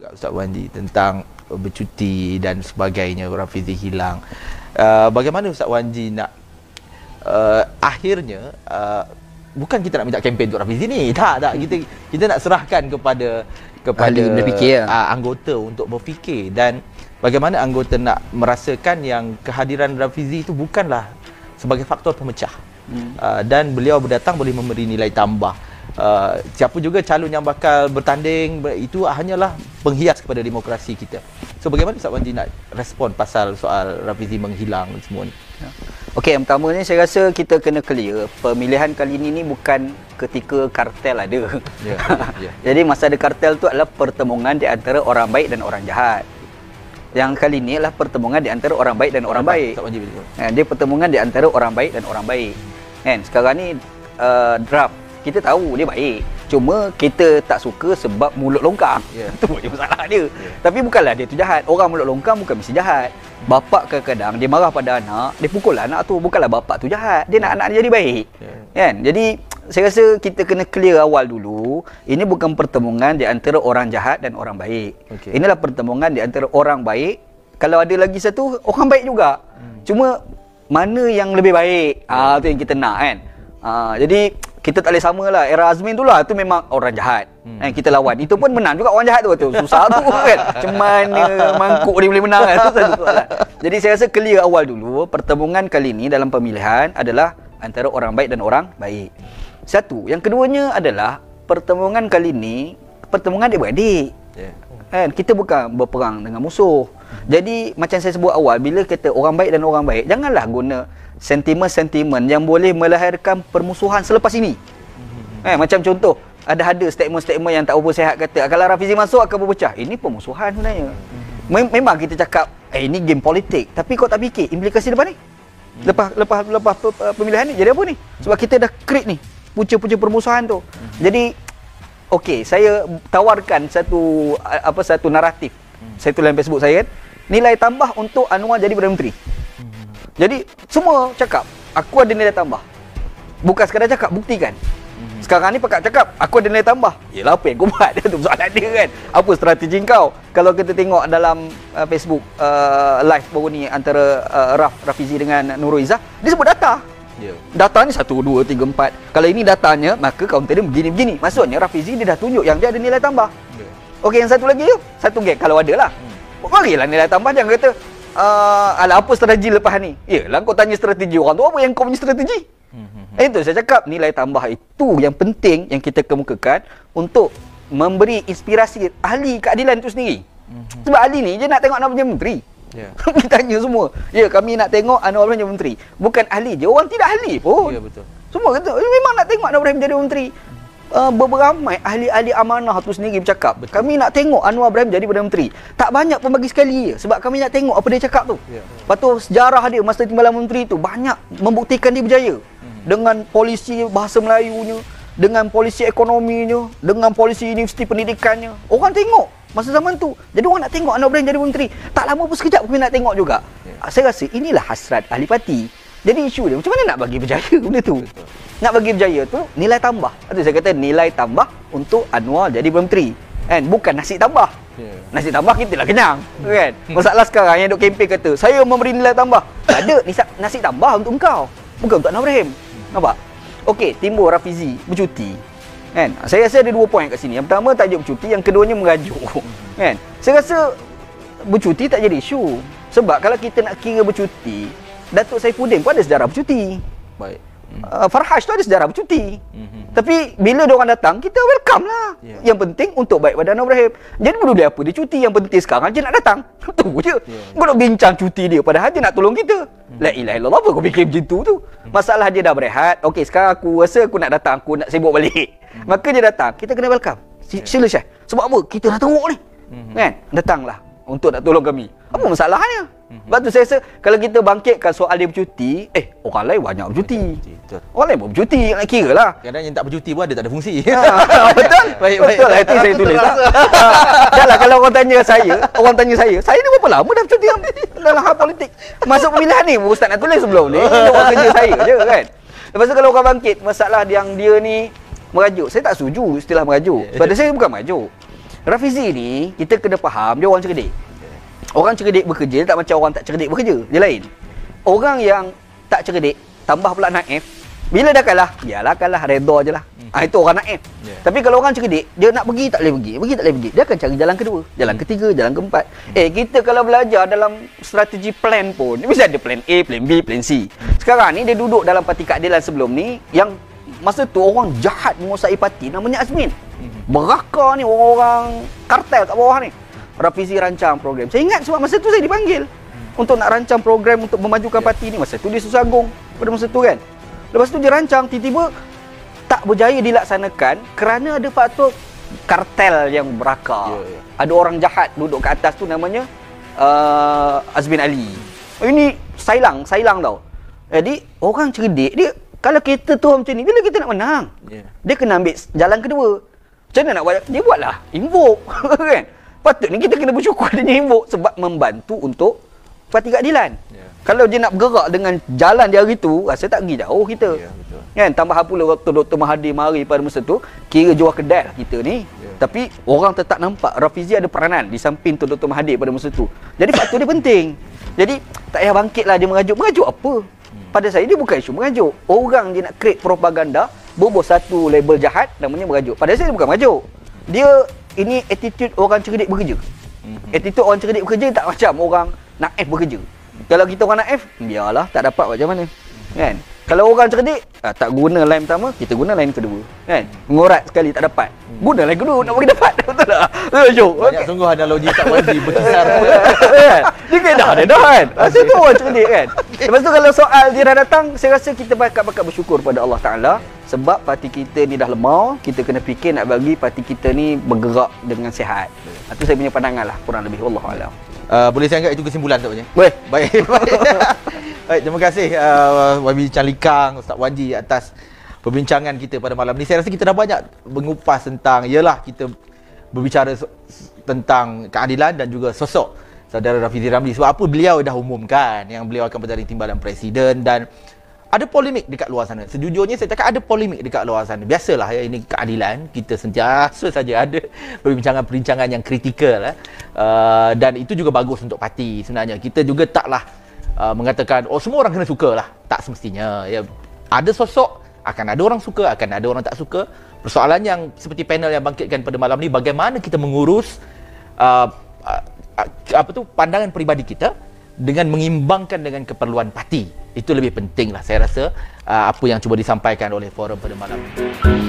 Ustaz Wandi tentang bercuti dan sebagainya, Rafizi hilang. Bagaimana Ustaz Wandi nak akhirnya bukan kita nak minta kempen untuk Rafizi ni, tak kita nak serahkan kepada anggota untuk berfikir, dan bagaimana anggota nak merasakan yang kehadiran Rafizi itu bukanlah sebagai faktor pemecah, dan beliau berdatang boleh memberi nilai tambah. Siapa juga calon yang bakal bertanding itu hanyalah penghias kepada demokrasi kita. So bagaimana Ustaz Wandi nak respon pasal soal Rafizi menghilang semua ni? Okey, yang pertama ni saya rasa kita kena clear, pemilihan kali ini bukan ketika kartel ada. Jadi masa ada kartel tu adalah pertemuan di antara orang baik dan orang jahat. Yang kali ini adalah pertemuan di antara orang baik dan orang baik. Dia pertemuan di antara orang baik dan orang baik. Kan sekarang ni draft kita tahu dia baik, cuma kita tak suka sebab mulut longkang. Itu je masalah dia. Tapi bukanlah dia tu jahat. Orang mulut longkang bukan mesti jahat. Bapak kadang-kadang dia marah pada anak, dia pukul anak tu, bukanlah bapak tu jahat. Dia nak anak dia jadi baik. Kan? Jadi saya rasa kita kena clear awal dulu. Ini bukan pertemuan di antara orang jahat dan orang baik. Inilah pertemuan di antara orang baik. Kalau ada lagi satu orang baik juga. Cuma mana yang lebih baik? Tu yang kita nak, kan. Jadi kita tak boleh samalah. Era Azmin tu lah, tu memang orang jahat. Kita lawan. Itu pun menang juga orang jahat tu. Susah tu kan. Macam mana mangkuk dia boleh menang kan? Itu satu soalan. Jadi saya rasa clear awal dulu. Pertemuan kali ini dalam pemilihan adalah antara orang baik dan orang baik. Satu. Yang keduanya adalah pertemuan kali ini pertemuan adik-beradik. Kan? Kita bukan berperang dengan musuh. Jadi macam saya sebut awal, bila kata orang baik dan orang baik, janganlah guna sentimen-sentimen yang boleh melahirkan permusuhan selepas ini. Macam contoh, ada statement-statement yang tak berapa sihat kata, kalau Rafizi masuk akan berpecah. Ini permusuhan sebenarnya. Memang kita cakap, ini game politik. Tapi kau tak fikir implikasi lepas ni? Lepas pemilihan ni, jadi apa ni? Sebab kita dah create ni, punca-punca permusuhan tu. Jadi, okey, saya tawarkan satu naratif. Saya tulis dalam Facebook saya kan, nilai tambah untuk Anwar jadi Perdana Menteri. Jadi semua cakap aku ada nilai tambah. Bukan sekadar cakap, buktikan. Sekarang ni pakat cakap aku ada nilai tambah. Yalah, apa yang kau buat? Itu soalan dia kan. Apa strategi kau? Kalau kita tengok dalam Facebook live baru ni antara Rafizi dengan Nurul Izzah, dia sebut data. Data ni 1, 2, 3, 4. Kalau ini datanya, maka kaunter dia begini-begini. Maksudnya Rafizi dia dah tunjuk yang dia ada nilai tambah. Okey, yang satu lagi yuk. Satu geng kalau ada lah. Barilah nilai tambah, jangan kata alah apa strategi lepas ni. Yalah, kau tanya strategi orang tu, apa yang kau punya strategi? Itu saya cakap, nilai tambah itu yang penting yang kita kemukakan untuk memberi inspirasi ahli keadilan itu sendiri. Sebab ahli ni je nak tengok Anwar jadi menteri. Kami tanya semua, kami nak tengok Anwar jadi menteri. Bukan ahli je, orang tidak ahli pun. Betul. Semua kata memang nak tengok Anwar jadi menteri. Beramai ahli-ahli amanah tu sendiri bercakap, kami nak tengok Anwar Ibrahim jadi Perdana Menteri. Tak banyak pun bagi sekali je, sebab kami nak tengok apa dia cakap tu. Lepas tu sejarah dia masa Timbalan Menteri tu banyak membuktikan dia berjaya. Dengan polisi bahasa Melayunya, dengan polisi ekonominya, dengan polisi universiti pendidikannya. Orang tengok masa zaman tu. Jadi orang nak tengok Anwar Ibrahim jadi menteri. Tak lama pun sekejap kami nak tengok juga. Saya rasa inilah hasrat ahli parti. Jadi isu dia macam mana nak bagi berjaya benda tu. Nak bagi berjaya tu nilai tambah. Itu saya kata nilai tambah untuk Anwar jadi menteri. Kan? Bukan nasi tambah. Nasi tambah kita lah kenyang. Kan? Masalah sekarang yang duk kempen kata, saya memberi nilai tambah. Tak ada nasi tambah untuk engkau. Bukan untuk Anwar Ibrahim. Nampak? Okey, timbul Rafizi bercuti. Kan? Saya rasa ada 2 poin kat sini. Yang pertama tajuk bercuti, yang keduanya merajuk. Kan? Saya rasa bercuti tak jadi isu. Sebab kalau kita nak kira bercuti, Datuk Saifuddin pun ada sejarah bercuti. Baik. Farhash tu ada sejarah bercuti. Tapi bila diorang datang, kita welcome lah. Yang penting untuk baik pada Anwar Ibrahim. Jadi boleh apa dia cuti, yang penting sekarang dia nak datang. Tu je. Kau nak bincang cuti dia padahal dia nak tolong kita. La ilaha illallah, apa kau fikir macam tu? Masalah dia dah berehat. Okey, sekarang aku rasa aku nak datang, aku nak sibuk balik. Maka dia datang, kita kena welcome. Sila Syekh. Sebab apa? Kita dah teruk ni. Kan? Datanglah untuk nak tolong kami. Apa masalahnya? Sebab tu saya rasa kalau kita bangkitkan soal dia bercuti, orang lain banyak bercuti. Orang lain pun bercuti, nak kira lah. Kadang yang tak bercuti pun ada tak ada fungsi. Betul? Betul lah, itu saya tulis lah. Dah lah, kalau orang tanya saya ni berapa lama dah bercuti dalam hal politik? Masuk pemilihan ni, Ustaz nak tulis sebelum ni. Ini buat kerja saya je kan. Lepas tu kalau orang bangkit masalah yang dia ni merajuk, saya tak setuju istilah merajuk. Sebab saya bukan merajuk. Rafizi ni kita kena faham dia orang cerdik. Orang cerdik bekerja tak macam orang tak cerdik bekerja. Dia lain. Orang yang tak cerdik tambah pula naif, bila dah kalah, biarlah kalah, redha je lah. Itu orang naif. Tapi kalau orang cerdik, dia nak pergi tak boleh pergi. Dia akan cari jalan kedua, jalan ketiga, jalan keempat. Kita kalau belajar dalam strategi plan pun, dia mesti ada plan A, plan B, plan C. Sekarang ni dia duduk dalam parti keadilan sebelum ni, yang masa tu orang jahat menguasai parti namanya Azmin. Berakar ni orang-orang kartel kat bawah ni. Rafizi rancang program. Saya ingat sebab masa tu saya dipanggil untuk nak rancang program untuk memajukan parti ni. Masa tu dia susah agung pada masa tu kan. Lepas tu dia rancang, tiba-tiba tak berjaya dilaksanakan kerana ada faktor kartel yang berakar. Ada orang jahat duduk kat atas tu namanya Azmin Ali. Ini sailang tau. Jadi orang cerdik dia, kalau kita tu macam ni, bila kita nak menang, dia kena ambil jalan kedua. Macam mana nak buat? Dia buatlah invoke kan. Patutnya kita kena bersyukur dia invoke sebab membantu untuk parti keadilan. Kalau dia nak bergerak dengan jalan dia hari tu, rasa tak pergi jauh kita. Kan, tambah pula waktu Dr. Mahathir mari pada masa tu, kira jual kedai lah kita ni. Tapi orang tetap nampak Rafizi ada peranan di samping tu Dr. Mahathir pada masa tu. Jadi faktor dia penting. Jadi tak payah bangkitlah dia merajuk. Merajuk apa? Pada saya dia bukan isu merajuk. Orang dia nak create propaganda, bubuh satu label jahat namanya merajuk. Pada saya dia bukan merajuk. Dia ini attitude orang cerdik bekerja. Attitude orang cerdik bekerja tak macam orang naif bekerja. Kalau kita orang naif, biarlah tak dapat macam mana. Kan? Kalau orang cerdik, tak guna line pertama, kita guna line kedua. Kan? Mengorat sekali tak dapat. Guna line kedua nak bagi dapat. Betul tak? Banyak sungguh analogi tak wajib berkisar. Dia kena dah kan. Masa tu orang cerdik kan. Lepas tu kalau soal dia dah datang, saya rasa kita bakat bersyukur pada Allah Ta'ala. Sebab parti kita ni dah lemau, kita kena fikir nak bagi parti kita ni bergerak dengan sihat. Itu saya punya pandangan lah, kurang lebih. Wallahualam. Boleh saya anggap itu kesimpulan tak? Boleh. Baik. Baik, terima kasih Wabi Canlikang, Ustaz Wanji atas perbincangan kita pada malam ni. Saya rasa kita dah banyak mengupas tentang, ialah kita berbicara tentang keadilan dan juga sosok saudara Rafizi Ramli. Sebab apa beliau dah umumkan yang beliau akan bertanding timbalan presiden dan ada polemik dekat luar sana. Sejujurnya saya cakap ada polemik dekat luar sana. Biasalah ya, ini keadilan. Kita sentiasa saja ada perbincangan-perbincangan yang kritikal. Dan itu juga bagus untuk parti sebenarnya. Kita juga taklah mengatakan, oh semua orang kena suka lah. Tak semestinya. Ya. Ada sosok, akan ada orang suka, akan ada orang tak suka. Persoalan yang seperti panel yang bangkitkan pada malam ni, bagaimana kita mengurus pandangan peribadi kita dengan mengimbangkan dengan keperluan parti. Itu lebih penting lah saya rasa apa yang cuba disampaikan oleh forum pada malam ini.